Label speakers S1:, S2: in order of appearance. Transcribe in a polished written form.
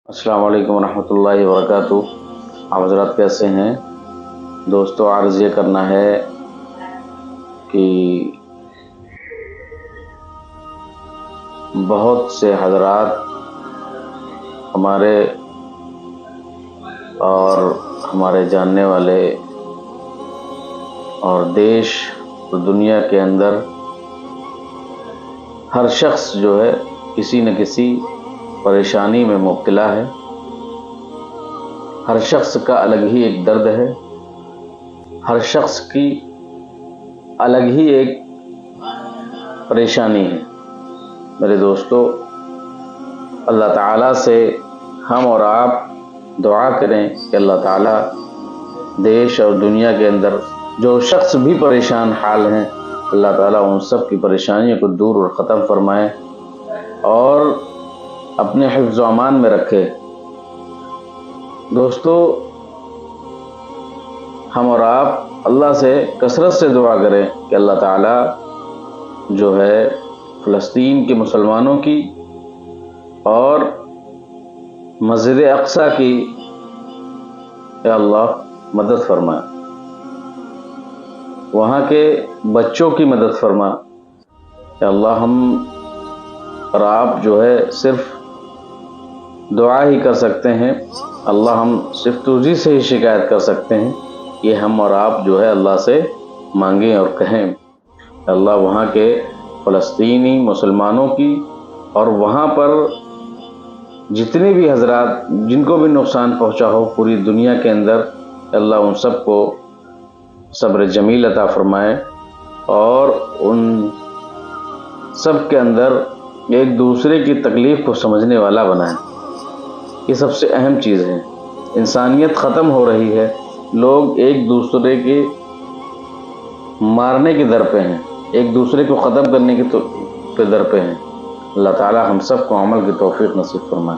S1: السلام علیکم ورحمۃ اللہ وبرکاتہ۔ آپ حضرات کیسے ہیں دوستو؟ عرض یہ کرنا ہے کہ بہت سے حضرات ہمارے اور ہمارے جاننے والے اور دیش اور دنیا کے اندر ہر شخص جو ہے کسی نہ کسی پریشانی میں مبتلا ہے۔ ہر شخص کا الگ ہی ایک درد ہے، ہر شخص کی الگ ہی ایک پریشانی ہے۔ میرے دوستو، اللہ تعالیٰ سے ہم اور آپ دعا کریں کہ اللہ تعالیٰ دیش اور دنیا کے اندر جو شخص بھی پریشان حال ہیں، اللہ تعالیٰ ان سب کی پریشانیوں کو دور اور ختم فرمائے اور اپنے حفظ و امان میں رکھے۔ دوستو، ہم اور آپ اللہ سے کثرت سے دعا کریں کہ اللہ تعالیٰ جو ہے فلسطین کے مسلمانوں کی اور مسجد اقصی کی یا اللہ مدد فرمائے، وہاں کے بچوں کی مدد فرما۔ یا اللہ، ہم اور آپ جو ہے صرف دعا ہی کر سکتے ہیں، اللہ ہم صرف تجھی سے ہی شکایت کر سکتے ہیں۔ یہ ہم اور آپ جو ہے اللہ سے مانگیں اور کہیں اللہ وہاں کے فلسطینی مسلمانوں کی اور وہاں پر جتنے بھی حضرات جن کو بھی نقصان پہنچا ہو پوری دنیا کے اندر، اللہ ان سب کو صبر جمیل عطا فرمائے اور ان سب کے اندر ایک دوسرے کی تکلیف کو سمجھنے والا بنائے۔ یہ سب سے اہم چیز ہے۔ انسانیت ختم ہو رہی ہے، لوگ ایک دوسرے کے مارنے کے در پہ ہیں، ایک دوسرے کو ختم کرنے کے در پہ ہیں۔ اللہ تعالی ہم سب کو عمل کی توفیق نصیب فرمائے۔